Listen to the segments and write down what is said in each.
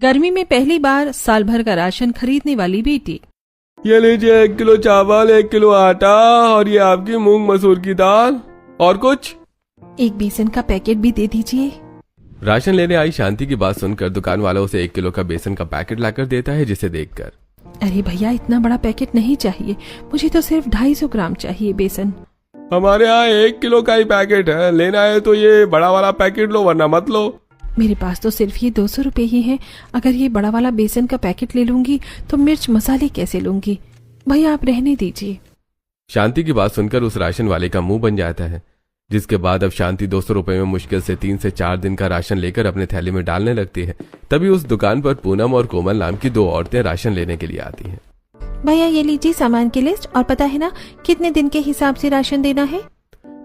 गर्मी में पहली बार साल भर का राशन खरीदने वाली बेटी। ये लीजिए 1 किलो चावल, 1 किलो आटा और ये आपकी मूंग मसूर की दाल। और कुछ? एक बेसन का पैकेट भी दे दीजिए। राशन लेने आई शांति की बात सुनकर दुकान वाला उसे 1 किलो का बेसन का पैकेट लाकर देता है, जिसे देखकर अरे भैया, इतना बड़ा पैकेट नहीं चाहिए, मुझे तो सिर्फ 250 ग्राम चाहिए बेसन। हमारे यहाँ 1 किलो का ही पैकेट है, लेना है तो ये बड़ा वाला पैकेट लो वरना मत लो। मेरे पास तो सिर्फ ये 200 रुपए ही हैं। अगर ये बड़ा वाला बेसन का पैकेट ले लूंगी तो मिर्च मसाले कैसे लूंगी? भैया आप रहने दीजिए। शांति की बात सुनकर उस राशन वाले का मुंह बन जाता है, जिसके बाद अब शांति 200 रुपए में मुश्किल से 3 से 4 दिन का राशन लेकर अपने थैले में डालने लगती है। तभी उस दुकान पर पूनम और कोमल नाम की 2 औरतें राशन लेने के लिए आती हैं। भैया ये लीजिए सामान की लिस्ट, और पता है ना कितने दिन के हिसाब से राशन देना है?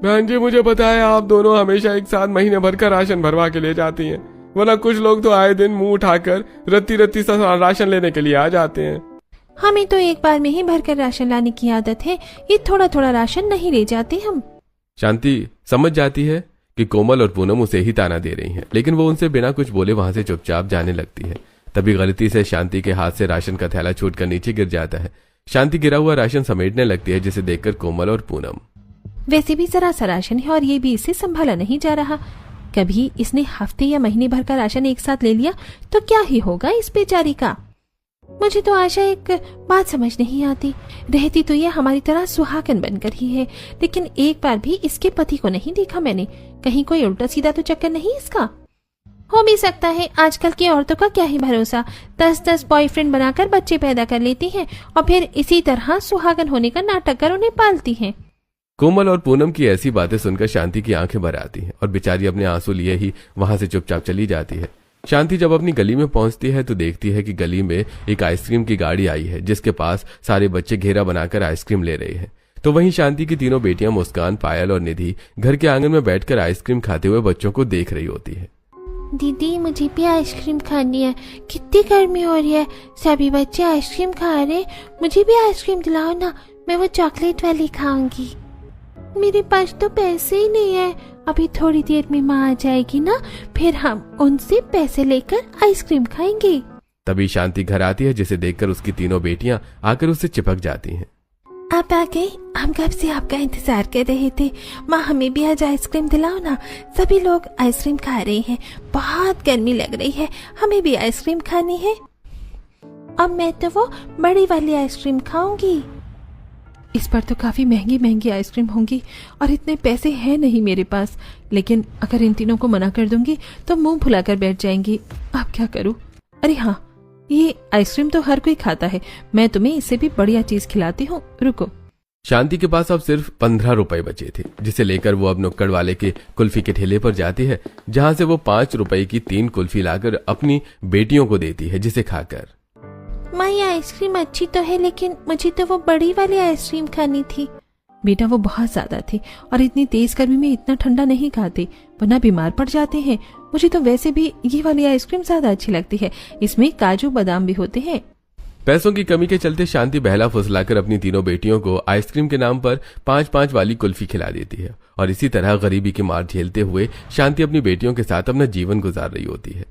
बहन जी मुझे पता है, आप दोनों हमेशा एक साथ महीने भर का राशन भरवा के ले जाती हैं, वरना कुछ लोग तो आए दिन मुंह उठाकर रत्ती सा राशन लेने के लिए आ जाते हैं। हमें तो एक बार में ही भरकर राशन लाने की आदत है, ये थोड़ा थोड़ा राशन नहीं ले जाते हम। शांति समझ जाती है कि कोमल और पूनम उसे ही ताना दे रही हैं, लेकिन वो उनसे बिना कुछ बोले वहां से चुपचाप जाने लगती है। तभी गलती से शांति के हाथ से राशन का थैला छूटकर नीचे गिर जाता है। शांति गिरा हुआ राशन समेटने लगती है, जिसे देखकर कोमल और पूनम वैसे भी जरा सा राशन है और ये भी इससे संभाला नहीं जा रहा। कभी इसने हफ्ते या महीने भर का राशन एक साथ ले लिया तो क्या ही होगा इस बेचारी का। मुझे तो आशा एक बात समझ नहीं आती, रहती तो ये हमारी तरह सुहागन बनकर ही है, लेकिन एक बार भी इसके पति को नहीं देखा मैंने। कहीं कोई उल्टा सीधा तो चक्कर नहीं इसका? हो भी सकता है, आजकल की औरतों का क्या ही भरोसा, 10-10 बॉयफ्रेंड बनाकर बच्चे पैदा कर लेती हैं और फिर इसी तरह सुहागन होने का नाटक कर उन्हें पालती हैं। कोमल और पूनम की ऐसी बातें सुनकर शांति की आंखें भर आती हैं और बेचारी अपने आंसू लिए ही वहां से चुपचाप चली जाती है। शांति जब अपनी गली में पहुंचती है तो देखती है कि गली में एक आइसक्रीम की गाड़ी आई है, जिसके पास सारे बच्चे घेरा बनाकर आइसक्रीम ले रहे हैं। तो वहीं शांति की तीनों बेटियां मुस्कान, पायल और निधि घर के आंगन में बैठकर आइसक्रीम खाते हुए बच्चों को देख रही होती है। दीदी मुझे भी आइसक्रीम खानी है, कितनी गर्मी हो रही है, सभी बच्चे आइसक्रीम खा रहे, मुझे भी आइसक्रीम दिलाओ ना, मैं वो चॉकलेट वाली खाऊंगी। मेरे पास तो पैसे ही नहीं है, अभी थोड़ी देर में माँ आ जाएगी ना, फिर हम उनसे पैसे लेकर आइसक्रीम खाएंगे। तभी शांति घर आती है, जिसे देखकर उसकी तीनों बेटियां आकर उससे चिपक जाती हैं। आप आ गए, हम कब से आपका इंतजार कर रहे थे। माँ हमें भी आज आइसक्रीम दिलाओ ना, सभी लोग आइसक्रीम खा रहे हैं, बहुत गर्मी लग रही है, हमें भी आइसक्रीम खानी है। अब मैं तो वो बड़ी वाली आइसक्रीम खाऊंगी। इस पर तो काफी महंगी महंगी आइसक्रीम होंगी और इतने पैसे हैं नहीं मेरे पास, लेकिन अगर इन तीनों को मना कर दूंगी तो मुंह फुलाकर बैठ जाएंगी। अब क्या करूं? अरे हाँ, ये आइसक्रीम तो हर कोई खाता है, मैं तुम्हें इससे भी बढ़िया चीज खिलाती हूँ, रुको। शांति के पास अब सिर्फ 15 रुपए बचे थे, जिसे लेकर वो अब नुक्कड़ वाले के कुल्फी के ठेले पर जाती है, जहां से वो 5 रुपए की 3 कुल्फी लाकर अपनी बेटियों को देती है, जिसे खाकर माँ ये आइसक्रीम अच्छी तो है, लेकिन मुझे तो वो बड़ी वाली आइसक्रीम खानी थी। बेटा वो बहुत ज्यादा थी और इतनी तेज गर्मी में इतना ठंडा नहीं खाते, वरना बीमार पड़ जाते हैं। मुझे तो वैसे भी ये वाली आइसक्रीम ज्यादा अच्छी लगती है, इसमें काजू बादाम भी होते हैं। पैसों की कमी के चलते शांति बहला फुसलाकर अपनी तीनों बेटियों को आइसक्रीम के नाम पर 5-5 वाली कुल्फी खिला देती है और इसी तरह गरीबी की मार झेलते हुए शांति अपनी बेटियों के साथ अपना जीवन गुजार रही होती है।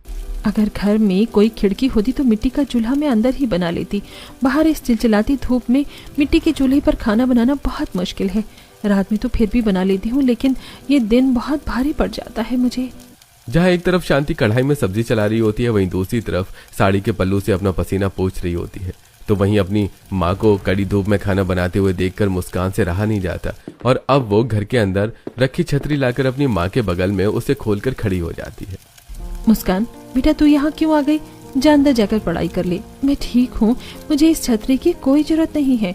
अगर घर में कोई खिड़की होती तो मिट्टी का चूल्हा मैं अंदर ही बना लेती। बाहर इस चिलचिलाती धूप में मिट्टी के चूल्हे पर खाना बनाना बहुत मुश्किल है। रात में तो फिर भी बना लेती हूँ, लेकिन ये दिन बहुत भारी पड़ जाता है मुझे। जहाँ एक तरफ शांति कढ़ाई में सब्जी चला रही होती है, वहीं दूसरी तरफ साड़ी के पल्लू से अपना पसीना पोंछ रही होती है। तो वहीं अपनी माँ को कड़ी धूप में खाना बनाते हुए देखकर मुस्कान से रहा नहीं जाता और अब वो घर के अंदर रखी छतरी लाकर अपनी माँ के बगल में उसे खोलकर खड़ी हो जाती है। मुस्कान बेटा तू यहाँ क्यों आ गई? जा अंदर जाकर पढ़ाई कर ले, मैं ठीक हूँ, मुझे इस छतरी की कोई जरूरत नहीं है।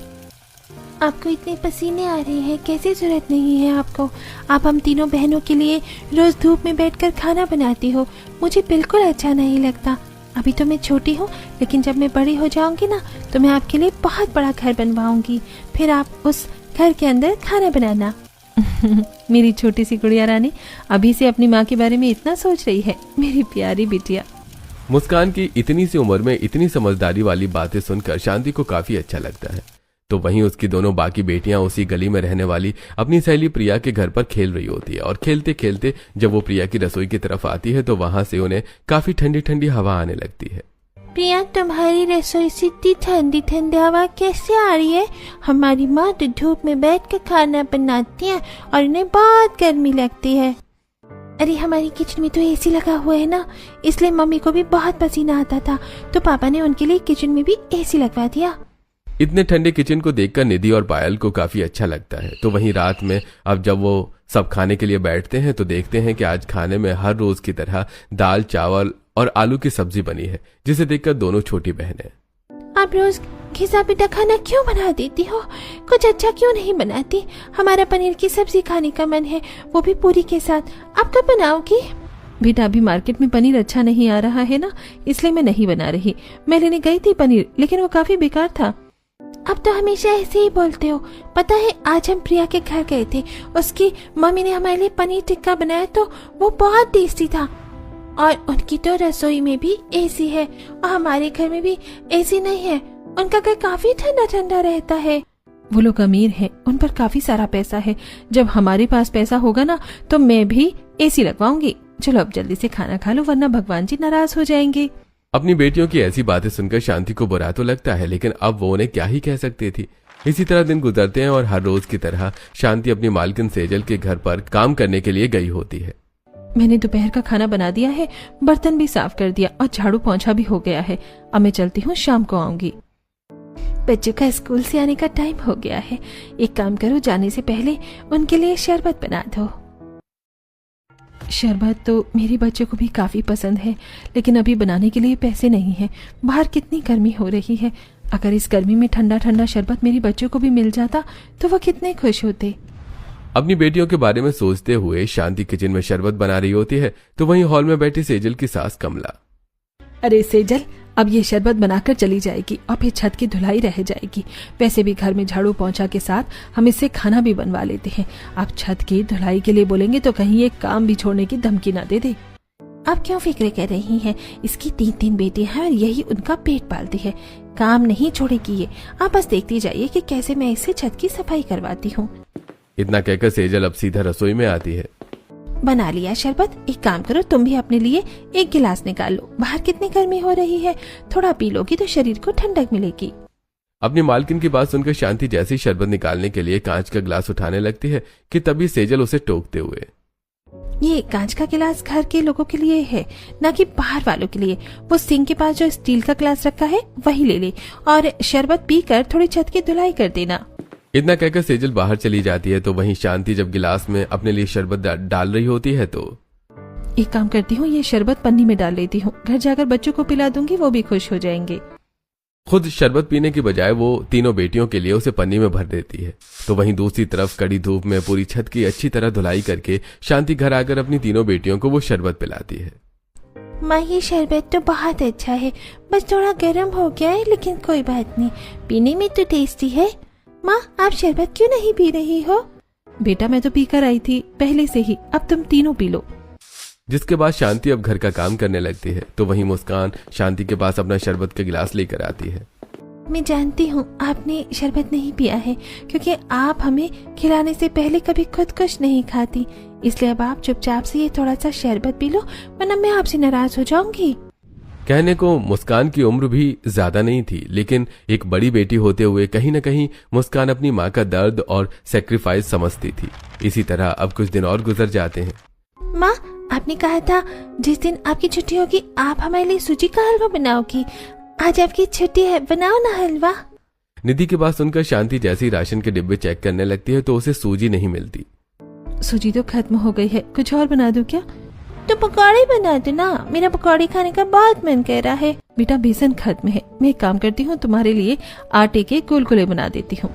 आपको इतने पसीने आ रहे हैं, कैसे जरूरत नहीं है आपको? आप हम तीनों बहनों के लिए रोज धूप में बैठकर खाना बनाती हो, मुझे बिल्कुल अच्छा नहीं लगता। अभी तो मैं छोटी हूँ, लेकिन जब मैं बड़ी हो जाऊंगी ना तो मैं आपके लिए बहुत बड़ा घर बनवाऊंगी, फिर आप उस घर के अंदर खाना बनाना। मेरी छोटी सी गुड़िया रानी अभी से अपनी माँ के बारे में इतना सोच रही है, मेरी प्यारी बिटिया। मुस्कान की इतनी सी उम्र में इतनी समझदारी वाली बातें सुनकर शांति को काफी अच्छा लगता है। तो वहीं उसकी दोनों बाकी बेटियां उसी गली में रहने वाली अपनी सहेली प्रिया के घर पर खेल रही होती है और खेलते खेलते जब वो प्रिया की रसोई की तरफ आती है तो वहां से उन्हें काफी ठंडी ठंडी हवा आने लगती है। प्रिया, तुम्हारी रसोई से इतनी ठंडी ठंडी हवा कैसे आ रही है? हमारी माँ तो धूप में बैठ कर खाना बनाती है और उन्हें बहुत गर्मी लगती है। अरे हमारी किचन में तो एसी लगा हुआ है ना, इसलिए मम्मी को भी बहुत पसीना आता था, तो पापा ने उनके लिए किचन में भी एसी लगवा दिया। इतने ठंडे किचन को देखकर निधि और पायल को काफी अच्छा लगता है। तो वहीं रात में अब जब वो सब खाने के लिए बैठते हैं तो देखते हैं कि आज खाने में हर रोज की तरह दाल, चावल और आलू की सब्जी बनी है, जिसे देखकर दोनों छोटी बहनें, आप रोज घिसा पिटा खाना क्यों बना देती हो? कुछ अच्छा क्यों नहीं बनाती? हमारा पनीर की सब्जी खाने का मन है, वो भी पूरी के साथ। आप कब बनाओगी? बेटा, अभी मार्केट में पनीर अच्छा नहीं आ रहा है ना, इसलिए मैं नहीं बना रही। मैं लेने गई थी पनीर, लेकिन वो काफी बेकार था। अब तो हमेशा ऐसे ही बोलते हो। पता है, आज हम प्रिया के घर गए थे, उसकी मम्मी ने हमारे लिए पनीर टिक्का बनाया तो वो बहुत टेस्टी था। और उनकी तो रसोई में भी एसी है और हमारे घर में भी एसी नहीं है। उनका घर काफी ठंडा ठंडा रहता है। वो लोग अमीर हैं, उन पर काफी सारा पैसा है। जब हमारे पास पैसा होगा ना तो मैं भी एसी लगवाऊंगी। चलो अब जल्दी से खाना खा लो, वरना भगवान जी नाराज हो जाएंगे। अपनी बेटियों की ऐसी बातें सुनकर शांति को बुरा तो लगता है, लेकिन अब वो उन्हें क्या ही कह सकती थी। इसी तरह दिन गुजरते हैं और हर रोज की तरह शांति अपनी मालकिन सेजल के घर पर काम करने के लिए गई होती है। मैंने दोपहर का खाना बना दिया है, बर्तन भी साफ कर दिया और झाड़ू पोंछा भी हो गया है। अब मैं चलती हूँ, शाम को आऊंगी। बच्चों का स्कूल से आने का टाइम हो गया है। एक काम करो, जाने से पहले उनके लिए शरबत बना दो। शरबत तो मेरे बच्चों को भी काफी पसंद है, लेकिन अभी बनाने के लिए पैसे नहीं है। बाहर कितनी गर्मी हो रही है। अगर इस गर्मी में ठंडा ठंडा शरबत मेरे बच्चों को भी मिल जाता तो वो कितने खुश होते। अपनी बेटियों के बारे में सोचते हुए शांति किचन में शरबत बना रही होती है तो वहीं हॉल में बैठी सेजल की सास कमला, अरे सेजल, अब ये शरबत बनाकर चली जाएगी और फिर छत की धुलाई रह जाएगी। वैसे भी घर में झाड़ू पोंछा के साथ हम इससे खाना भी बनवा लेते हैं। अब छत की धुलाई के लिए बोलेंगे तो कहीं ये काम भी छोड़ने की धमकी ना दे दे। अब क्यों फिक्र कर रही हैं? इसकी 3 बेटियां हैं और यही उनका पेट पालती है। काम नहीं छोड़ेगी ये। आप बस देखती जाइए कि कैसे मैं इससे छत की सफाई करवाती हूँ। इतना कहकर सेजल अब सीधा रसोई में आती है। बना लिया शरबत? एक काम करो, तुम भी अपने लिए एक गिलास निकाल लो। बाहर कितनी गर्मी हो रही है, थोड़ा पी लोगी तो शरीर को ठंडक मिलेगी। अपनी मालकिन की बात सुनकर शांति जैसे ही शरबत निकालने के लिए कांच का गिलास उठाने लगती है कि तभी सेजल उसे टोकते हुए, ये कांच का गिलास घर के लोगों के लिए है, ना कि बाहर वालों के लिए। वो सिंक के पास जो स्टील का गिलास रखा है वही ले ले और शरबत पीकर थोड़ी छत की धुलाई कर देना। इतना कहकर सेजल बाहर चली जाती है तो वहीं शांति जब गिलास में अपने लिए शरबत डाल रही होती है तो एक काम करती हूँ, ये शरबत पन्नी में डाल लेती हूँ। घर जाकर बच्चों को पिला दूंगी, वो भी खुश हो जाएंगे। खुद शरबत पीने की बजाय वो तीनों बेटियों के लिए उसे पन्नी में भर देती है। तो वहीं दूसरी तरफ कड़ी धूप में पूरी छत की अच्छी तरह धुलाई करके शांति घर आकर अपनी तीनों बेटियों को वो शरबत पिलाती है। माँ, ये शरबत तो बहुत अच्छा है, बस थोड़ा गर्म हो गया है, लेकिन कोई बात नहीं, पीने में तो टेस्टी है। माँ, आप शरबत क्यों नहीं पी रही हो? बेटा, मैं तो पीकर आई थी पहले से ही, अब तुम तीनों पी लो। जिसके बाद शांति अब घर का काम करने लगती है तो वहीं मुस्कान शांति के पास अपना शरबत का गिलास लेकर आती है। मैं जानती हूँ आपने शरबत नहीं पिया है, क्योंकि आप हमें खिलाने से पहले कभी खुद कुछ नहीं खाती, इसलिए अब आप चुपचाप से ये थोड़ा सा शरबत पी लो, वरना मैं आपसे नाराज हो जाऊंगी। कहने को मुस्कान की उम्र भी ज्यादा नहीं थी, लेकिन एक बड़ी बेटी होते हुए कहीं न कहीं मुस्कान अपनी माँ का दर्द और सेक्रीफाइस समझती थी। इसी तरह अब कुछ दिन और गुजर जाते हैं। माँ, आपने कहा था जिस दिन आपकी छुट्टी होगी आप हमारे लिए सूजी का हलवा बनाओगी। आज आपकी छुट्टी है, बनाओ ना हलवा। निधि की बात सुनकर शांति जैसे ही राशन के डिब्बे चेक करने लगती है तो उसे सूजी नहीं मिलती। सूजी तो खत्म हो गई है, कुछ और बना दूं क्या? तो पकौड़े बना दो ना, मेरा पकौड़े खाने का बहुत मन कर रहा है। बेटा, बेसन खत्म है, मैं एक काम करती हूँ, तुम्हारे लिए आटे के गुलगुले बना देती हूँ।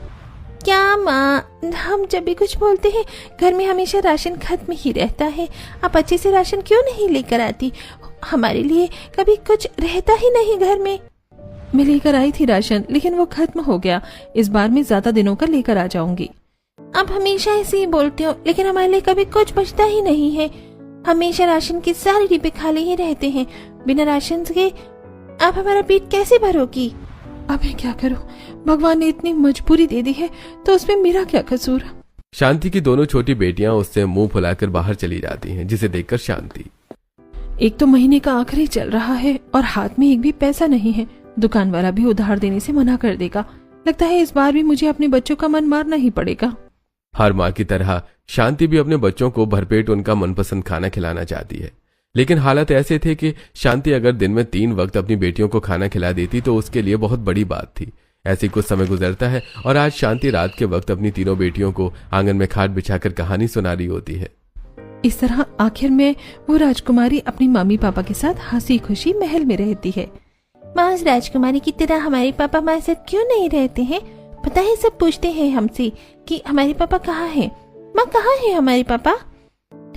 क्या माँ, हम जब भी कुछ बोलते हैं घर में हमेशा राशन खत्म ही रहता है। आप अच्छे से राशन क्यों नहीं लेकर आती? हमारे लिए कभी कुछ रहता ही नहीं घर में। मैं लेकर आई थी राशन, लेकिन वो खत्म हो गया। इस बार मैं ज्यादा दिनों का लेकर आ जाऊंगी। आप हमेशा ऐसे ही बोलते हो, लेकिन हमारे लिए कभी कुछ बचता ही नहीं है। हमेशा राशन के सारे डिब्बे खाली ही रहते हैं। बिना राशन के आप हमारा पेट कैसे भरोगी? अब मैं क्या करूं? भगवान ने इतनी मजबूरी दे दी है तो उसमें मेरा क्या कसूर? शांति की दोनों छोटी बेटियां उससे मुंह फुलाकर बाहर चली जाती हैं, जिसे देखकर शांति, एक तो महीने का आखिरी चल रहा है और हाथ में एक भी पैसा नहीं है। दुकान वाला भी उधार देने से मना कर देगा। लगता है इस बार भी मुझे अपने बच्चों का मन मारना ही पड़ेगा। हर माँ की तरह शांति भी अपने बच्चों को भरपेट उनका मनपसंद खाना खिलाना चाहती है, लेकिन हालात ऐसे थे कि शांति अगर दिन में 3 वक्त अपनी बेटियों को खाना खिला देती तो उसके लिए बहुत बड़ी बात थी। ऐसे कुछ समय गुजरता है और आज शांति रात के वक्त अपनी तीनों बेटियों को आंगन में खाट बिछाकर कहानी सुना रही होती है। इस तरह आखिर में वो राजकुमारी अपनी मम्मी पापा के साथ हंसी खुशी महल में रहती है। माँ, उस राजकुमारी की तरह हमारे पापा हमारे साथ क्यों नहीं रहते हैं? पता है सब पूछते हैं हमसे कि हमारे पापा कहाँ हैं। माँ, कहाँ है हमारे पापा?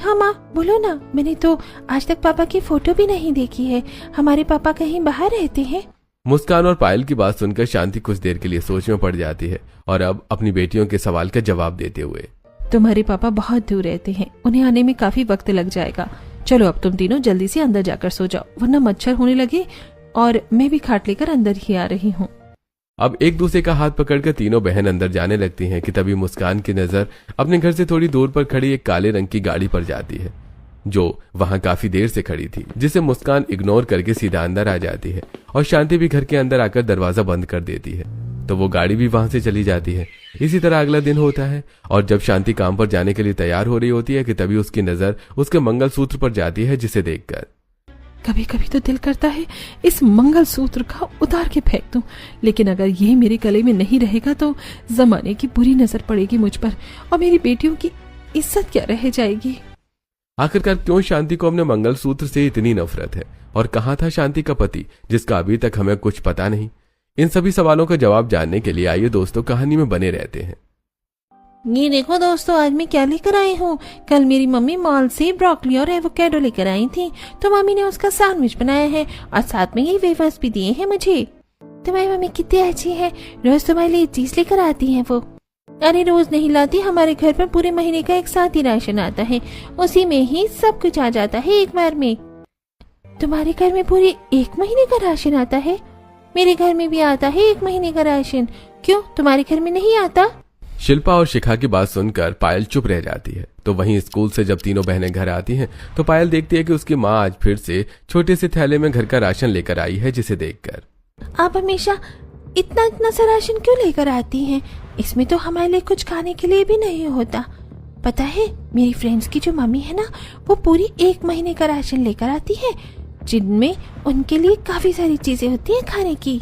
हाँ माँ, बोलो ना। मैंने तो आज तक पापा की फोटो भी नहीं देखी है। हमारे पापा कहीं बाहर रहते हैं? मुस्कान और पायल की बात सुनकर शांति कुछ देर के लिए सोच में पड़ जाती है और अब अपनी बेटियों के सवाल का जवाब देते हुए, तुम्हारे पापा बहुत दूर रहते हैं, उन्हें आने में काफी वक्त लग जाएगा। चलो अब तुम तीनों जल्दी से अंदर जाकर सो जाओ, वरना मच्छर होने लगे। और मैं भी खाट लेकर अंदर ही आ रही हूँ। अब एक दूसरे का हाथ पकड़कर तीनों बहन अंदर जाने लगती हैं कि तभी मुस्कान की नजर अपने घर से थोड़ी दूर पर खड़ी एक काले रंग की गाड़ी पर जाती है, जो वहां काफी देर से खड़ी थी, जिसे मुस्कान इग्नोर करके सीधा अंदर आ जाती है और शांति भी घर के अंदर आकर दरवाजा बंद कर देती है, तो वो गाड़ी भी वहां से चली जाती है। इसी तरह अगला दिन होता है और जब शांति काम पर जाने के लिए तैयार हो रही होती है कि तभी उसकी नजर उसके मंगलसूत्र पर जाती है, जिसे देखकर कभी कभी तो दिल करता है इस मंगलसूत्र का उतार के फेंक दूं, लेकिन अगर ये मेरे गले में नहीं रहेगा तो जमाने की बुरी नजर पड़ेगी मुझ पर और मेरी बेटियों की इज्जत क्या रह जाएगी। आखिरकार क्यों शांति को अपने मंगलसूत्र से इतनी नफरत है और कहाँ था शांति का पति, जिसका अभी तक हमें कुछ पता नहीं। इन सभी सवालों का जवाब जानने के लिए आइए दोस्तों कहानी में बने रहते हैं। ये देखो दोस्तों, आज मैं क्या लेकर आई हूँ। कल मेरी मम्मी मॉल से ब्रोकली और एवोकेडो लेकर आई थी, तो मम्मी ने उसका सैंडविच बनाया है और साथ में ये वेफर्स भी दिए हैं मुझे। तुम्हारी मम्मी कितनी अच्छी है, रोज तुम्हारे लिए चीज लेकर आती है वो। अरे रोज नहीं लाती, हमारे घर पर पूरे महीने का एक साथ ही राशन आता है, उसी में ही सब कुछ आ जाता है एक बार में। तुम्हारे घर में पूरे 1 महीने का राशन आता है? मेरे घर में भी आता है 1 महीने का राशन। क्यों, तुम्हारे घर में नहीं आता? शिल्पा और शिखा की बात सुनकर पायल चुप रह जाती है। तो वहीं स्कूल से जब तीनों बहनें घर आती हैं तो पायल देखती है कि उसकी माँ आज फिर से छोटे से थैले में घर का राशन लेकर आई है, जिसे देखकर आप हमेशा इतना इतना सा राशन क्यों लेकर आती हैं? इसमें तो हमारे लिए कुछ खाने के लिए भी नहीं होता। पता है, मेरी फ्रेंड्स की जो मम्मी है ना, वो पूरी 1 महीने का राशन लेकर आती है, जिनमें उनके लिए काफी सारी चीजें होती हैं खाने की।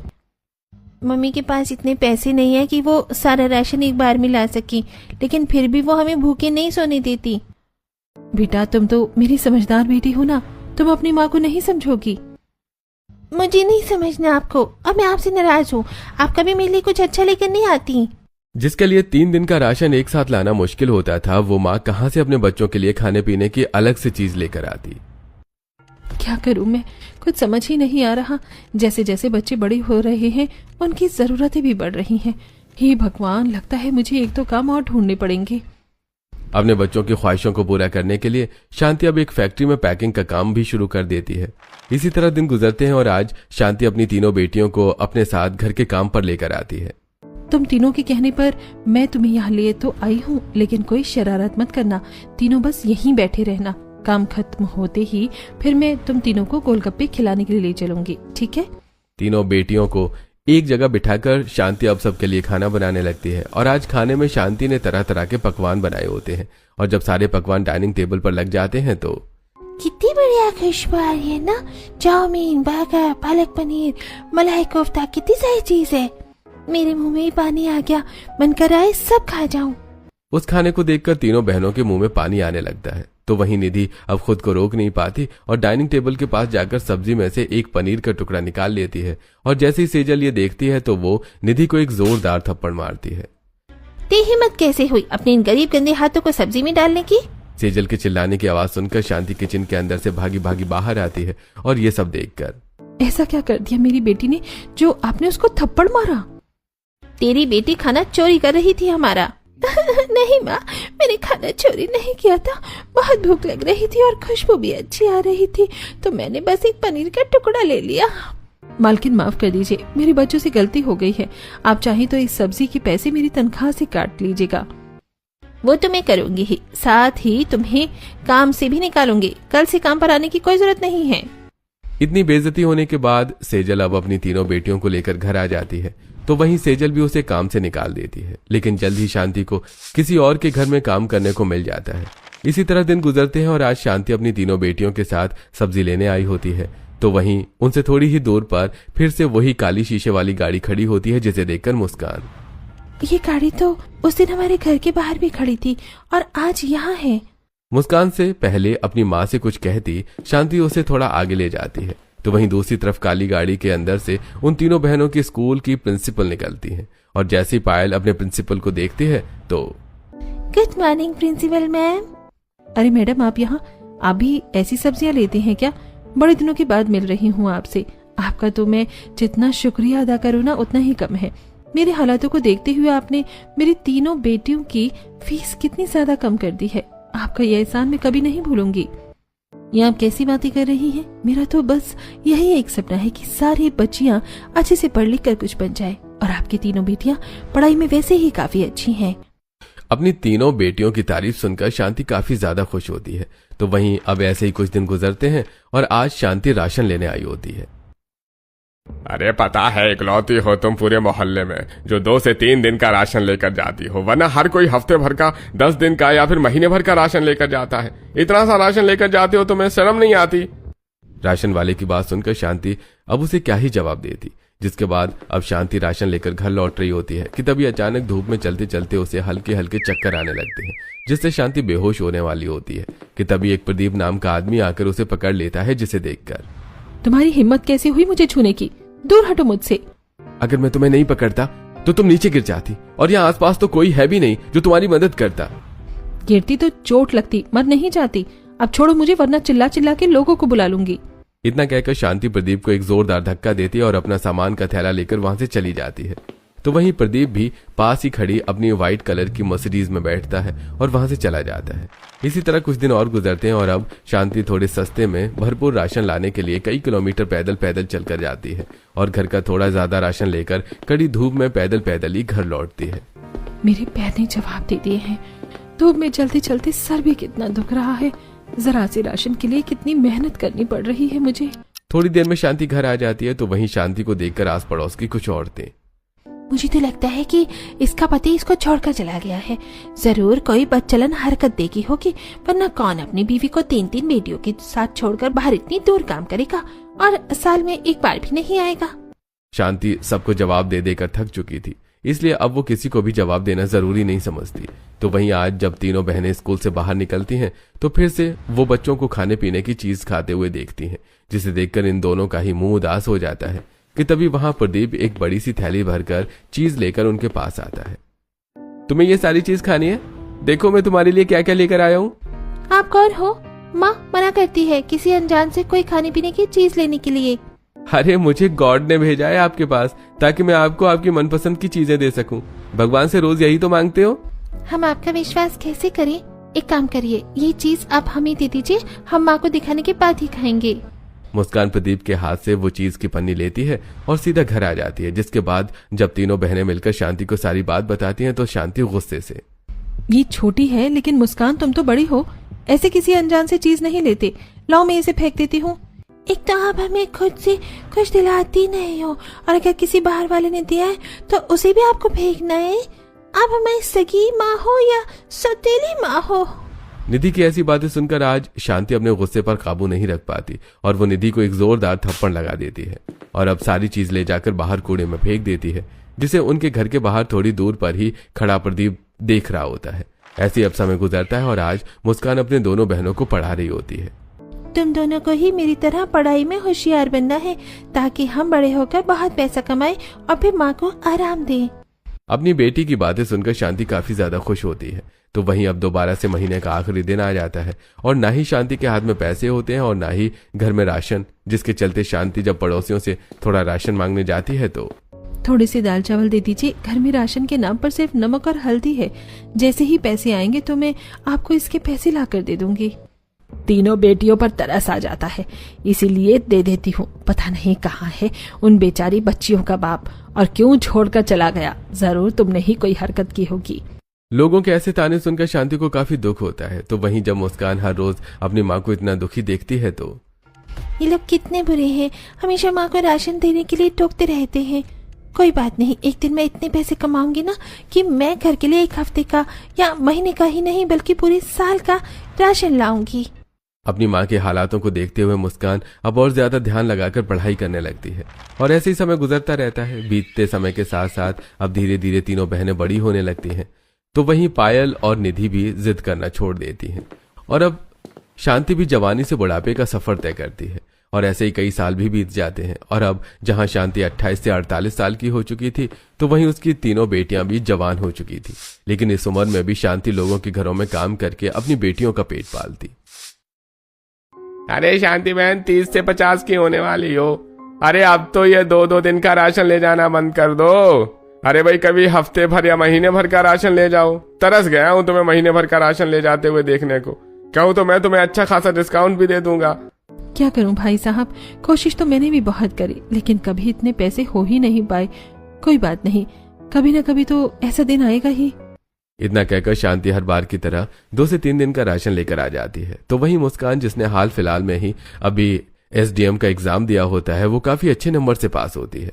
मम्मी के पास इतने पैसे नहीं है कि वो सारा राशन एक बार में ला सकी, लेकिन फिर भी वो हमें भूखे नहीं सोने देती। बेटा, तुम तो मेरी समझदार बेटी हो ना, तुम अपनी माँ को नहीं समझोगी। मुझे नहीं समझना आपको, अब मैं आपसे नाराज हूँ। आप कभी मेरे लिए कुछ अच्छा लेकर नहीं आती। जिसके लिए 3 दिन का राशन एक साथ लाना मुश्किल होता था, वो माँ कहाँ से अपने बच्चों के लिए खाने पीने की अलग से चीज लेकर आती। क्या करूं मैं, कुछ समझ ही नहीं आ रहा। जैसे जैसे बच्चे बड़े हो रहे हैं उनकी जरूरतें भी बढ़ रही हैं। हे भगवान, लगता है मुझे 1-2 काम और ढूंढने पड़ेंगे। अपने बच्चों की ख्वाहिशों को पूरा करने के लिए शांति अब एक फैक्ट्री में पैकिंग का काम भी शुरू कर देती है। इसी तरह दिन गुजरते हैं और आज शांति अपनी तीनों बेटियों को अपने साथ घर के काम पर लेकर आती है। तुम तीनों के कहने पर मैं तुम्हें यहाँ लिए तो आई हूँ, लेकिन कोई शरारत मत करना। तीनों बस यहीं बैठे रहना। काम खत्म होते ही फिर मैं तुम तीनों को गोलगप्पे खिलाने के लिए ले चलूंगी, ठीक है? तीनों बेटियों को एक जगह बिठाकर शांति अब सबके लिए खाना बनाने लगती है और आज खाने में शांति ने तरह तरह के पकवान बनाए होते हैं और जब सारे पकवान डाइनिंग टेबल पर लग जाते हैं तो कितनी बढ़िया खुशबू आ रही है ना। चाउमीन, बर्गर, पालक पनीर, मलाई कोफ्ता, कितनी सारी चीज है। मेरे मुंह में ही पानी आ गया, मन कर रहा है सब खा जाऊं। उस खाने को देखकर तीनों बहनों के मुंह में पानी आने लगता है। तो वहीं निधि अब खुद को रोक नहीं पाती और डाइनिंग टेबल के पास जाकर सब्जी में से एक पनीर का टुकड़ा निकाल लेती है और जैसे ही सेजल ये देखती है तो वो निधि को एक जोरदार थप्पड़ मारती है। तेरी हिम्मत कैसे हुई अपने इन गरीब गंदे हाथों को सब्जी में डालने की? सेजल के चिल्लाने की आवाज सुनकर शांति किचन के अंदर से भागी भागी बाहर आती है और ये सब देखकर ऐसा क्या कर दिया मेरी बेटी ने जो आपने उसको थप्पड़ मारा? तेरी बेटी खाना चोरी कर रही थी हमारा। नहीं माँ, मैंने खाना चोरी नहीं किया था। बहुत भूख लग रही थी और खुशबू भी अच्छी आ रही थी, तो मैंने बस एक पनीर का टुकड़ा ले लिया। मालकिन माफ कर दीजिए, मेरे बच्चों से गलती हो गई है। आप चाहें तो इस सब्जी के पैसे मेरी तनख्वाह से काट लीजिएगा। वो तो मैं करूंगी ही, साथ ही तुम्हें काम से भी निकालूंगी। कल से काम पर आने की कोई जरूरत नहीं है। इतनी बेइज्जती होने के बाद सेजल अब अपनी तीनों बेटियों को लेकर घर आ जाती है, तो वहीं सेजल भी उसे काम से निकाल देती है। लेकिन जल्द ही शांति को किसी और के घर में काम करने को मिल जाता है। इसी तरह दिन गुजरते हैं और आज शांति अपनी तीनों बेटियों के साथ सब्जी लेने आई होती है, तो वहीं उनसे थोड़ी ही दूर पर फिर से वही काली शीशे वाली गाड़ी खड़ी होती है, जिसे देखकर मुस्कान, ये गाड़ी तो उस दिन हमारे घर के बाहर भी खड़ी थी और आज यहाँ है। मुस्कान से पहले अपनी माँ से कुछ कहती शांति उसे थोड़ा आगे ले जाती है, तो वहीं दूसरी तरफ काली गाड़ी के अंदर से उन तीनों बहनों की स्कूल की प्रिंसिपल निकलती हैं और जैसे ही पायल अपने प्रिंसिपल को देखती है तो गुड मॉर्निंग प्रिंसिपल मैम। अरे मैडम, आप यहाँ आप भी ऐसी सब्जियां लेती हैं क्या? बड़े दिनों के बाद मिल रही हूँ आपसे। आपका तो मैं जितना शुक्रिया अदा करूँ ना उतना ही कम है। मेरे हालातों को देखते हुए आपने मेरी तीनों बेटियों की फीस कितनी ज्यादा कम कर दी है। आपका यह एहसान मैं कभी नहीं भूलूंगी। ये आप कैसी बातें कर रही हैं? मेरा तो बस यही एक सपना है कि सारी बच्चियां अच्छे से पढ़ लिख कर कुछ बन जाए, और आपकी तीनों बेटियां पढ़ाई में वैसे ही काफी अच्छी हैं। अपनी तीनों बेटियों की तारीफ सुनकर शांति काफी ज्यादा खुश होती है। तो वहीं अब ऐसे ही कुछ दिन गुजरते हैं और आज शांति राशन लेने आई होती है। अरे पता है, इकलौती हो तुम पूरे मोहल्ले में जो 2 से 3 दिन का राशन लेकर जाती हो, वरना हर कोई हफ्ते भर का, 10 दिन का या फिर महीने भर का राशन लेकर जाता है। इतना सा राशन लेकर जाते हो, तुम्हें शर्म नहीं आती? राशन वाले की बात सुनकर शांति अब उसे क्या ही जवाब देती, जिसके बाद अब शांति राशन लेकर घर लौट रही होती है कि तभी अचानक धूप में चलते चलते उसे हल्के हल्के चक्कर आने लगते हैं, जिससे शांति बेहोश होने वाली होती है कि तभी एक प्रदीप नाम का आदमी आकर उसे पकड़ लेता है, जिसे देखकर, तुम्हारी हिम्मत कैसे हुई मुझे छूने की? दूर हटो मुझसे। अगर मैं तुम्हें नहीं पकड़ता तो तुम नीचे गिर जाती, और यहाँ आसपास तो कोई है भी नहीं जो तुम्हारी मदद करता। गिरती तो चोट लगती, मर नहीं जाती। अब छोड़ो मुझे, वरना चिल्ला चिल्ला के लोगों को बुला लूंगी। इतना कहकर शांति प्रदीप को एक जोरदार धक्का देती है और अपना सामान का थैला लेकर वहां से चली जाती है। तो वहीं प्रदीप भी पास ही खड़ी अपनी व्हाइट कलर की मर्सिडीज में बैठता है और वहां से चला जाता है। इसी तरह कुछ दिन और गुजरते हैं और अब शांति थोड़े सस्ते में भरपूर राशन लाने के लिए कई किलोमीटर पैदल पैदल चलकर जाती है और घर का थोड़ा ज्यादा राशन लेकर कड़ी धूप में पैदल पैदल ही घर लौटती है। मेरे पैर ने जवाब दे दिए हैं। धूप में चलते चलते सर भी कितना दुख रहा है। जरा से राशन के लिए कितनी मेहनत करनी पड़ रही है मुझे। थोड़ी देर में शांति घर आ जाती है, तो वहीं शांति को देखकर आस पड़ोस की कुछ औरतें, मुझे तो लगता है कि इसका पति इसको छोड़कर चला गया है। जरूर कोई बदचलन हरकत देखी होगी, वरना कौन अपनी बीवी को 3-3 बेटियों के साथ छोड़कर बाहर इतनी दूर काम करेगा और साल में एक बार भी नहीं आएगा। शांति सबको जवाब दे देकर थक चुकी थी, इसलिए अब वो किसी को भी जवाब देना जरूरी नहीं समझती। तो वहीं आज जब तीनों बहनें स्कूल से बाहर निकलती हैं, तो फिर से वो बच्चों को खाने पीने की चीज खाते हुए देखती हैं, जिसे देखकर इन दोनों का ही मुंह उदास हो जाता है कि तभी वहां प्रदीप एक बड़ी सी थैली भरकर चीज लेकर उनके पास आता है। तुम्हें ये सारी चीज खानी है? देखो मैं तुम्हारे लिए क्या क्या लेकर आया हूँ। आप कौन हो? माँ मना करती है किसी अनजान से कोई खाने पीने की चीज लेने के लिए। अरे मुझे गॉड ने भेजा है आपके पास, ताकि मैं आपको आपकी मनपसंद की चीजें दे सकूं। भगवान से रोज यही तो मांगते हो। हम आपका विश्वास कैसे करें? एक काम करिए, ये चीज आप हमें दे दीजिए, हम माँ को दिखाने के बाद ही खाएंगे। मुस्कान प्रदीप के हाथ से वो चीज की पन्नी लेती है और सीधा घर आ जाती है, जिसके बाद जब तीनों बहनें मिलकर शांति को सारी बात बताती हैं, तो शांति गुस्से से, ये छोटी है लेकिन मुस्कान तुम तो बड़ी हो, ऐसे किसी अनजान से चीज नहीं लेते। लाओ मैं इसे फेंक देती हूँ। एक तो आप हमें खुद से कुछ दिलाती नहीं हो, और अगर किसी बाहर वाले ने दिया है तो उसे भी आपको फेंकना है। आप हमारी सगी माँ हो या सौतेली माँ हो? निधि की ऐसी बातें सुनकर आज शांति अपने गुस्से पर काबू नहीं रख पाती और वो निधि को एक जोरदार थप्पड़ लगा देती है और अब सारी चीज ले जाकर बाहर कूड़े में फेंक देती है, जिसे उनके घर के बाहर थोड़ी दूर पर ही खड़ा प्रदीप देख रहा होता है। ऐसे अब समय गुजरता है और आज मुस्कान अपने दोनों बहनों को पढ़ा रही होती है। तुम दोनों को ही मेरी तरह पढ़ाई में होशियार बनना है, ताकि हम बड़े होकर बहुत पैसा कमाएं और फिर माँ को आराम दें। अपनी बेटी की बातें सुनकर शांति काफी ज्यादा खुश होती है। तो वहीं अब दोबारा से महीने का आखिरी दिन आ जाता है और ना ही शांति के हाथ में पैसे होते हैं और ना ही घर में राशन, जिसके चलते शांति जब पड़ोसियों से थोड़ा राशन मांगने जाती है तो, थोड़े से दाल चावल दे दीजिए, घर में राशन के नाम पर सिर्फ नमक और हल्दी है। जैसे ही पैसे आएंगे तो मैं आपको इसके पैसे ला कर दे दूंगी। तीनों बेटियों पर तरस आ जाता है, इसीलिए दे देती हूँ। पता नहीं कहाँ है उन बेचारी बच्चियों का बाप और क्यों छोड़कर चला गया। जरूर तुमने ही कोई हरकत की होगी। लोगों के ऐसे ताने सुनकर शांति को काफी दुख होता है। तो वहीं जब मुस्कान हर रोज अपनी माँ को इतना दुखी देखती है तो ये लोग कितने बुरे हैं, हमेशा माँ को राशन देने के लिए टोकते रहते हैं। कोई बात नहीं, एक दिन मैं इतने पैसे कमाऊंगी ना कि मैं घर के लिए 1 हफ्ते का या महीने का ही नहीं बल्कि पूरे साल का राशन लाऊंगी। अपनी माँ के हालातों को देखते हुए मुस्कान अब और ज्यादा ध्यान लगाकर पढ़ाई करने लगती है और ऐसे ही समय गुजरता रहता है। बीतते समय के साथ साथ अब धीरे धीरे तीनों बहनें बड़ी होने लगती हैं। तो वहीं पायल और निधि भी जिद करना छोड़ देती हैं और अब शांति भी जवानी से बुढ़ापे का सफर तय करती है। और ऐसे ही कई साल भी बीत जाते हैं और अब जहां शांति 28 से 48 साल की हो चुकी थी तो वहीं उसकी तीनों बेटियां भी जवान हो चुकी थी। लेकिन इस उम्र में भी शांति लोगों के घरों में काम करके अपनी बेटियों का पेट पालती। अरे शांति बहन, 30 से 50 की होने वाली हो। अरे अब तो ये 2-2 दिन का राशन ले जाना बंद कर दो। अरे भाई, कभी हफ्ते भर या महीने भर का राशन ले जाओ। तरस गया हूं तुम्हें महीने भर का राशन ले जाते हुए देखने को। कहूँ तो मैं तुम्हें अच्छा खासा डिस्काउंट भी दे दूंगा। क्या करूं भाई साहब, कोशिश तो मैंने भी बहुत करी लेकिन कभी इतने पैसे हो ही नहीं पाए। कोई बात नहीं, कभी ना कभी तो ऐसा दिन आएगा ही। इतना कहकर शांति हर बार की तरह 2 से 3 दिन का राशन लेकर आ जाती है। तो वहीं मुस्कान, जिसने हाल फिलहाल में ही अभी SDM का एग्जाम दिया होता है, वो काफी अच्छे नंबर से पास होती है।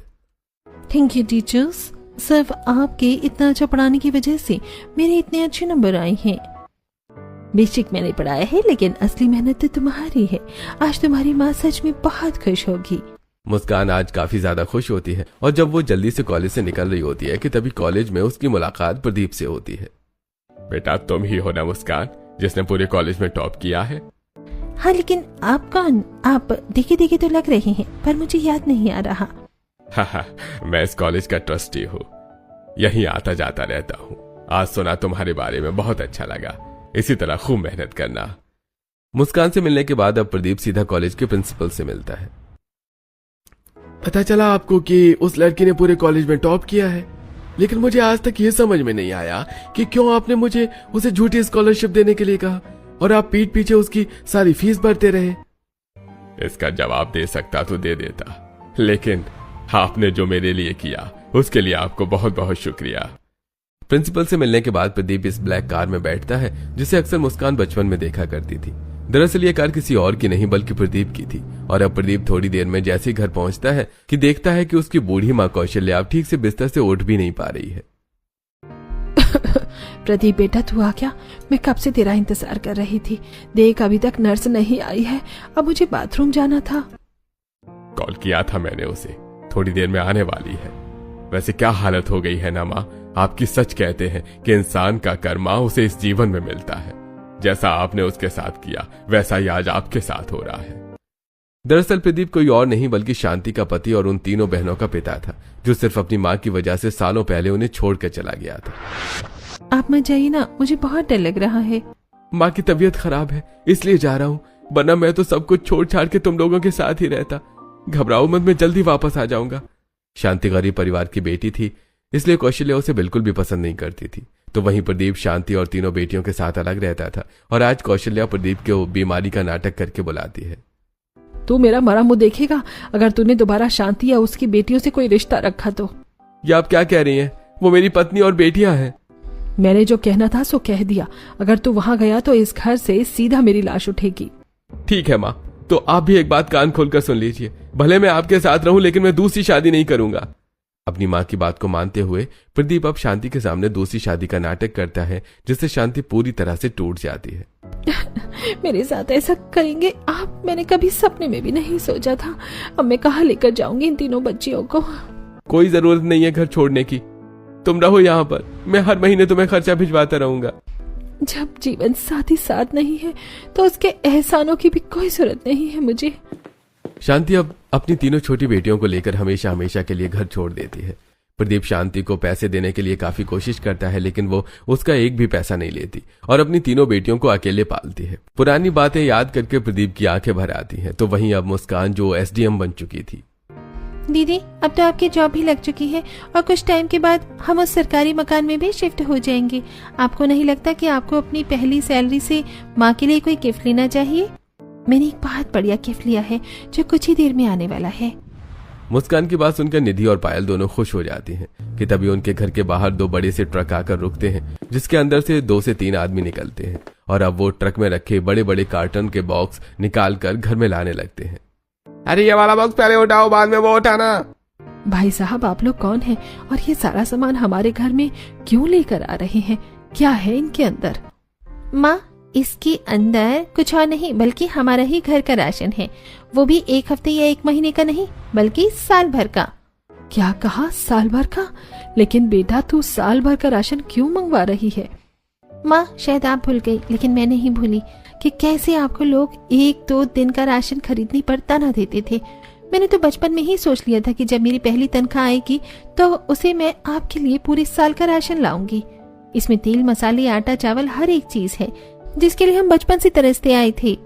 थैंक यू टीचर्स, सिर्फ आपके इतना अच्छा पढ़ाने की वजह से मेरे इतने अच्छे नंबर आए हैं। बेशक मैंने पढ़ाया है लेकिन असली मेहनत तो तुम्हारी है। आज तुम्हारी माँ सच में बहुत खुश होगी। मुस्कान आज काफी ज्यादा खुश होती है और जब वो जल्दी से कॉलेज से निकल रही होती है कि तभी कॉलेज में उसकी मुलाकात प्रदीप से होती है। बेटा, तुम ही हो ना मुस्कान, जिसने पूरे कॉलेज में टॉप किया है? हाँ, लेकिन आप कौन? आप देखे देखे तो लग रहे हैं पर मुझे याद नहीं आ रहा। मैं इस कॉलेज का ट्रस्टी हूँ, यहीं आता जाता रहता हूँ। आज सुना तुम्हारे बारे में, बहुत अच्छा लगा। इसी तरह खूब मेहनत करना। मुस्कान से मिलने के बाद अब प्रदीप सीधा कॉलेज के प्रिंसिपल से मिलता है। पता चला आपको कि उस लड़की ने पूरे कॉलेज में टॉप किया है, लेकिन मुझे आज तक ये समझ में नहीं आया कि क्यों आपने मुझे उसे झूठी स्कॉलरशिप देने के लिए कहा और आप पीठ पीछे उसकी सारी फीस भरते रहे। इसका जवाब दे सकता तो दे देता, लेकिन आपने जो मेरे लिए किया उसके लिए आपको बहुत बहुत शुक्रिया। प्रिंसिपल से मिलने के बाद प्रदीप इस ब्लैक कार में बैठता है जिसे अक्सर मुस्कान बचपन में देखा करती थी। दरअसल ये कार किसी और की नहीं बल्कि प्रदीप की थी। और अब प्रदीप थोड़ी देर में जैसे ही घर पहुंचता है कि देखता है कि उसकी बूढ़ी माँ कौशल्या अब ठीक से बिस्तर से उठ भी नहीं पा रही है। प्रदीप बेटा, तू आ गया? मैं कब से तेरा इंतजार कर रही थी। देख, अभी तक नर्स नहीं आई है। अब मुझे बाथरूम जाना था। कॉल किया था मैंने उसे, थोड़ी देर में आने वाली है। वैसे क्या हालत हो गई है ना माँ, आपकी सच कहते हैं कि इंसान का कर्म उसे इस जीवन में मिलता है। जैसा आपने उसके साथ किया वैसा ही आज आपके साथ हो रहा है। दरअसल प्रदीप कोई और नहीं बल्कि शांति का पति और उन तीनों बहनों का पिता था, जो सिर्फ अपनी माँ की वजह से सालों पहले उन्हें छोड़कर चला गया था। आप मत जाइए ना, मुझे बहुत डर लग रहा है। माँ की तबीयत खराब है इसलिए जा रहा हूँ, वरना मैं तो सब कुछ छोड़ छाड़ के तुम लोगों के साथ ही रहता। घबराओ मत, मैं जल्दी वापस आ जाऊंगा। शांति गरीब परिवार की बेटी थी, इसलिए कौशल्या उसे बिल्कुल भी पसंद नहीं करती थी। तो वहीं प्रदीप शांति और तीनों बेटियों के साथ अलग रहता था और आज कौशल्या प्रदीप को बीमारी का नाटक करके बुलाती है। तू मेरा मरा मुंह देखेगा अगर तूने दोबारा शांति या उसकी बेटियों से कोई रिश्ता रखा तो। ये आप क्या कह रही हैं? वो मेरी पत्नी और बेटियां हैं। मैंने जो कहना था सो कह दिया। अगर तू वहां गया तो इस घर से सीधा मेरी लाश उठेगी। ठीक है माँ, तो आप भी एक बात कान खोलकर सुन लीजिए। भले मैं आपके साथ रहूं लेकिन मैं दूसरी शादी नहीं करूंगा। अपनी माँ की बात को मानते हुए प्रदीप अब शांति के सामने दूसरी शादी का नाटक करता है, जिससे शांति पूरी तरह से टूट जाती है। मेरे साथ ऐसा करेंगे आप? मैंने कभी सपने में भी नहीं सोचा था। अब मैं कहाँ लेकर जाऊंगी इन तीनों बच्चियों को? कोई जरूरत नहीं है घर छोड़ने की, तुम रहो यहाँ पर। मैं हर महीने तुम्हें खर्चा भिजवाता रहूंगा। जब जीवन साथ ही साथ नहीं है तो उसके एहसानों की भी कोई जरूरत नहीं है मुझे। शांति अब अपनी तीनों छोटी बेटियों को लेकर हमेशा हमेशा के लिए घर छोड़ देती है। प्रदीप शांति को पैसे देने के लिए काफी कोशिश करता है, लेकिन वो उसका एक भी पैसा नहीं लेती और अपनी तीनों बेटियों को अकेले पालती है। पुरानी बातें याद करके प्रदीप की आंखें भर आती हैं। तो वहीं अब मुस्कान, जो SDM बन चुकी थी। दीदी, अब तो आपकी जॉब भी लग चुकी है और कुछ टाइम के बाद हम उस सरकारी मकान में भी शिफ्ट हो जाएंगे। आपको नहीं लगता कि आपको अपनी पहली सैलरी से माँ के लिए कोई गिफ्ट लेना चाहिए? मैंने एक बहुत बढ़िया गिफ्ट लिया है जो कुछ ही देर में आने वाला है। मुस्कान की बात सुनकर निधि और पायल दोनों खुश हो जाती हैं कि तभी उनके घर के बाहर 2 बड़े से ट्रक आकर रुकते हैं, जिसके अंदर से 2 से 3 आदमी निकलते हैं और अब वो ट्रक में रखे बड़े बड़े कार्टन के बॉक्स निकाल कर घर में लाने लगते हैं। अरे ये वाला बॉक्स पहले उठाओ, बाद में वो उठाना। भाई साहब, आप लोग कौन हैं और ये सारा सामान हमारे घर में क्यों लेकर आ रहे हैं? क्या है इनके अंदर? माँ, इसके अंदर कुछ और नहीं बल्कि हमारा ही घर का राशन है, वो भी 1 हफ्ते या 1 महीने का नहीं बल्कि साल भर का। क्या कहा? साल भर का? लेकिन बेटा, तू साल भर का राशन क्यों मंगवा रही है? माँ, शायद आप भूल गई लेकिन मैं नहीं भूली कि कैसे आपको लोग 1-2 दिन का राशन खरीदने पर ताना देते थे। मैंने तो बचपन में ही सोच लिया था कि जब मेरी पहली तनख्वाह आएगी तो उसे मैं आपके लिए पूरे साल का राशन लाऊंगी। इसमें तेल, मसाले, आटा, चावल हर एक चीज है जिसके लिए हम बचपन से तरसते आए थे।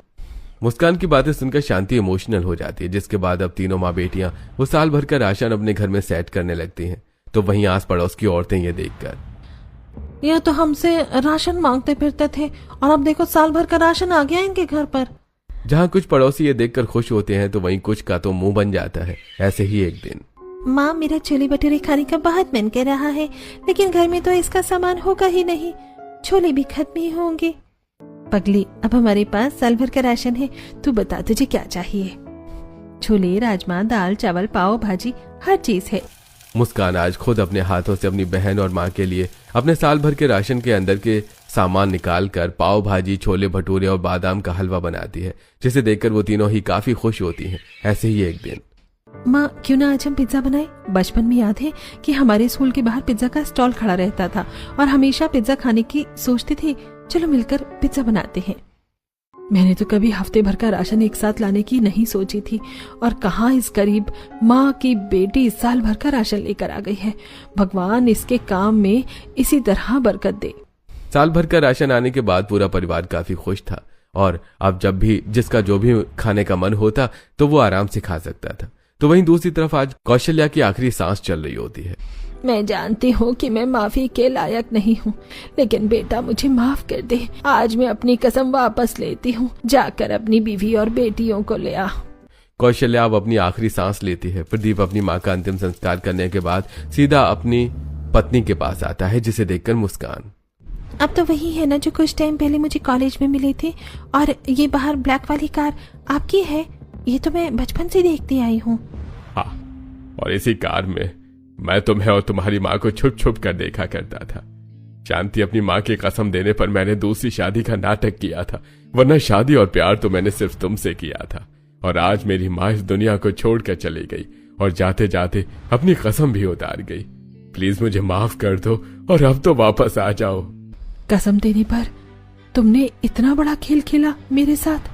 मुस्कान की बातें सुनकर शांति इमोशनल हो जाती है, जिसके बाद अब तीनों माँ बेटियां वो साल भर का राशन अपने घर में सेट करने लगती हैं। तो वहीं आस पड़ोस की औरतें ये देखकर, यह तो हमसे राशन मांगते फिरते थे और अब देखो साल भर का राशन आ गया इनके घर पर। जहाँ कुछ पड़ोसी ये देखकर खुश होते हैं तो वहीं कुछ का तो मुंह बन जाता है। ऐसे ही एक दिन, माँ, मेरा छोले भटूरे खाने का बहुत मन कर रहा है लेकिन घर में तो इसका सामान होगा ही नहीं, छोले भी खत्म ही होंगे। पगली, अब हमारे पास साल भर का राशन है, तू बता तुझे क्या चाहिए? छोले, राजमा, दाल, चावल, पाव भाजी हर चीज है। मुस्कान आज खुद अपने हाथों से अपनी बहन और माँ के लिए अपने साल भर के राशन के अंदर के सामान निकाल कर पाव भाजी, छोले भटूरे और बादाम का हलवा बनाती है, जिसे देखकर वो तीनों ही काफी खुश होती हैं। ऐसे ही एक दिन, माँ, क्यों ना आज हम पिज्जा बनाए? बचपन में याद है कि हमारे स्कूल के बाहर पिज्जा का स्टॉल खड़ा रहता था और हमेशा पिज्जा खाने की सोचते थे। चलो मिलकर पिज्जा बनाते हैं। मैंने तो कभी हफ्ते भर का राशन एक साथ लाने की नहीं सोची थी और कहाँ इस गरीब माँ की बेटी साल भर का राशन लेकर आ गई है। भगवान इसके काम में इसी तरह बरकत दे। साल भर का राशन आने के बाद पूरा परिवार काफी खुश था और अब जब भी जिसका जो भी खाने का मन होता तो वो आराम से खा सकता था। तो वहीं दूसरी तरफ आज कौशल्या की आखिरी सांस चल रही होती है। मैं जानती हूँ कि मैं माफी के लायक नहीं हूँ, लेकिन बेटा मुझे माफ कर दे। आज मैं अपनी कसम वापस लेती हूँ, जाकर अपनी बीवी और बेटियों को ले आ। कौशल्या अब अपनी आखिरी सांस लेती है। प्रदीप अपनी माँ का अंतिम संस्कार करने के बाद सीधा अपनी पत्नी के पास आता है, जिसे देखकर मुस्कान, अब तो वही है ना जो कुछ टाइम पहले मुझे कॉलेज में मिले थे, और ये बाहर ब्लैक वाली कार आपकी है? ये तो मैं बचपन से देखती आई हूँ। हाँ, और इसी कार में मैं तुम्हें और तुम्हारी माँ को छुप छुप कर देखा करता था। शांति, अपनी माँ की कसम देने पर मैंने दूसरी शादी का नाटक किया था, वरना शादी और प्यार तो मैंने सिर्फ तुमसे किया था। और आज मेरी माँ इस दुनिया को छोड़कर चली गई और जाते जाते अपनी कसम भी उतार गई। प्लीज मुझे माफ कर दो और अब तो वापस आ जाओ। कसम देने पर तुमने इतना बड़ा खेल खेला मेरे साथ?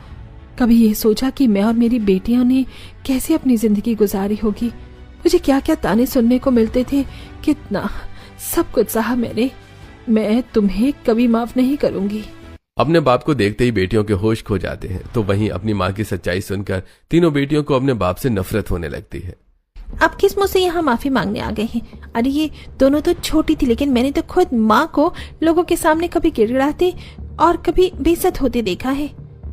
कभी ये सोचा कि मैं और मेरी बेटियों ने कैसे अपनी जिंदगी गुजारी होगी? मुझे क्या क्या ताने सुनने को मिलते थे, कितना सब कुछ सहा मैंने। मैं तुम्हें कभी माफ नहीं करूंगी। अपने बाप को देखते ही बेटियों के होश खो जाते हैं। तो वहीं अपनी माँ की सच्चाई सुनकर तीनों बेटियों को अपने बाप से नफरत होने लगती है। आप किस मुंह से यहाँ माफी मांगने आ गए हैं? अरे ये दोनों तो छोटी थी, लेकिन मैंने तो खुद माँ को लोगों के सामने कभी गिड़गिड़ाते और कभी बेइज्जत होते देखा है।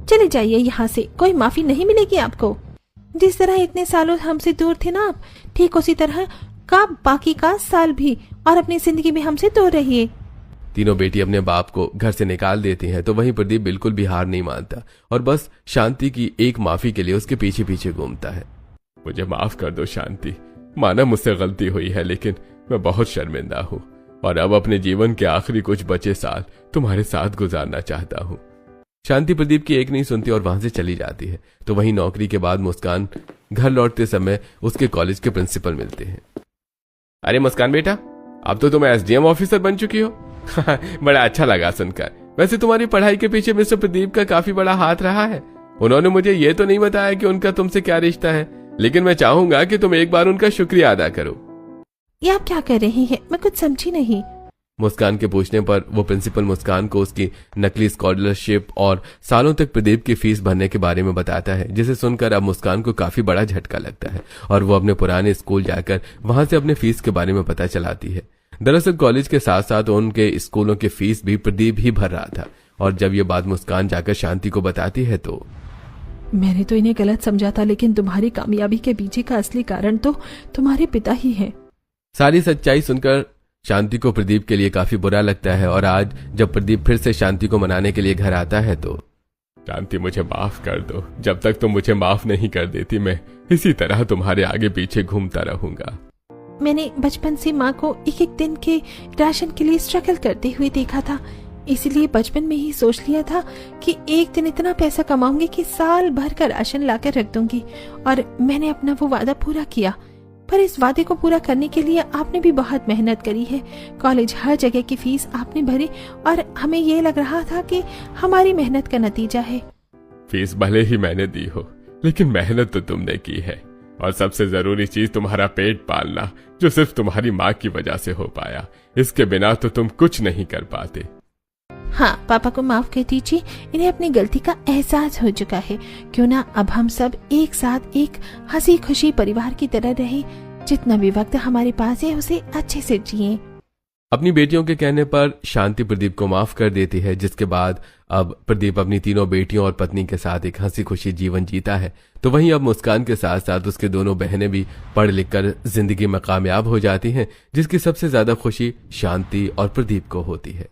चले जाइए यहाँ से, कोई माफी नहीं मिलेगी आपको। जिस तरह इतने सालों हमसे दूर थे ना आप, ठीक उसी तरह का बाकी का साल भी और अपनी जिंदगी में हमसे दूर रहिए। तीनों बेटी अपने बाप को घर से निकाल देती हैं। तो वहीं प्रदीप बिल्कुल भी हार नहीं मानता और बस शांति की एक माफी के लिए उसके पीछे पीछे घूमता है। मुझे माफ कर दो शांति, माना मुझसे गलती हुई है, लेकिन मैं बहुत शर्मिंदा हूँ और अब अपने जीवन के आखिरी कुछ बचे साल तुम्हारे साथ गुजारना चाहता हूँ। शांति प्रदीप की एक नहीं सुनती और वहां से चली जाती है। तो वहीं नौकरी के बाद मुस्कान घर लौटते समय उसके कॉलेज के प्रिंसिपल मिलते हैं। अरे मुस्कान बेटा, अब तो तुम एसडीएम ऑफिसर बन चुकी हो। बड़ा अच्छा लगा सुनकर। वैसे तुम्हारी पढ़ाई के पीछे मिस्टर प्रदीप का काफी बड़ा हाथ रहा है। उन्होंने मुझे ये तो नहीं बताया कि उनका तुमसे क्या रिश्ता है, लेकिन मैं चाहूंगा कि तुम एक बार उनका शुक्रिया अदा करो। ये आप क्या कर रही हैं? मैं कुछ समझी नहीं। मुस्कान के पूछने पर वो प्रिंसिपल मुस्कान को उसकी नकली स्कॉलरशिप और सालों तक प्रदीप की फीस भरने के बारे में बताता है, जिसे सुनकर अब मुस्कान को काफी बड़ा झटका लगता है और वो अपने पुराने स्कूल जाकर वहां से अपने फीस के बारे में पता चलाती है। दरअसल कॉलेज के साथ साथ उनके स्कूलों की फीस भी प्रदीप ही भर रहा था। और जब ये बात मुस्कान जाकर शांति को बताती है तो मैंने तो इन्हें गलत समझा था, लेकिन तुम्हारी कामयाबी के पीछे का असली कारण तो तुम्हारे पिता ही हैं। सारी सच्चाई सुनकर शांति को प्रदीप के लिए काफी बुरा लगता है और आज जब प्रदीप फिर से शांति को मनाने के लिए घर आता है तो शांति मुझे माफ कर दो, जब तक तुम मुझे माफ नहीं कर देती मैं इसी तरह तुम्हारे आगे पीछे घूमता रहूंगा। मैंने बचपन से माँ को एक एक दिन के राशन के लिए स्ट्रगल करते हुए देखा था, इसीलिए बचपन में ही सोच लिया था कि एक दिन इतना पैसा कमाऊंगी कि साल भर का राशन लाकर रख दूंगी। और मैंने अपना वो वादा पूरा किया, पर इस वादे को पूरा करने के लिए आपने भी बहुत मेहनत करी है। कॉलेज हर जगह की फीस आपने भरी और हमें ये लग रहा था कि हमारी मेहनत का नतीजा है। फीस भले ही मैंने दी हो, लेकिन मेहनत तो तुमने की है, और सबसे जरूरी चीज तुम्हारा पेट पालना, जो सिर्फ तुम्हारी माँ की वजह से हो पाया। इसके बिना तो तुम कुछ नहीं कर पाते। हाँ, पापा को माफ कर दीजिए, इन्हें अपनी गलती का एहसास हो चुका है। क्यों ना अब हम सब एक साथ एक हंसी खुशी परिवार की तरह रहे, जितना भी वक्त हमारे पास है उसे अच्छे से जिए। अपनी बेटियों के कहने पर शांति प्रदीप को माफ कर देती है, जिसके बाद अब प्रदीप अपनी तीनों बेटियों और पत्नी के साथ एक हंसी खुशी जीवन जीता है। तो वहीं अब मुस्कान के साथ साथ उसके दोनों बहनें भी पढ़ लिख कर जिंदगी में कामयाब हो जाती हैं, जिसकी सबसे ज्यादा खुशी शांति और प्रदीप को होती है।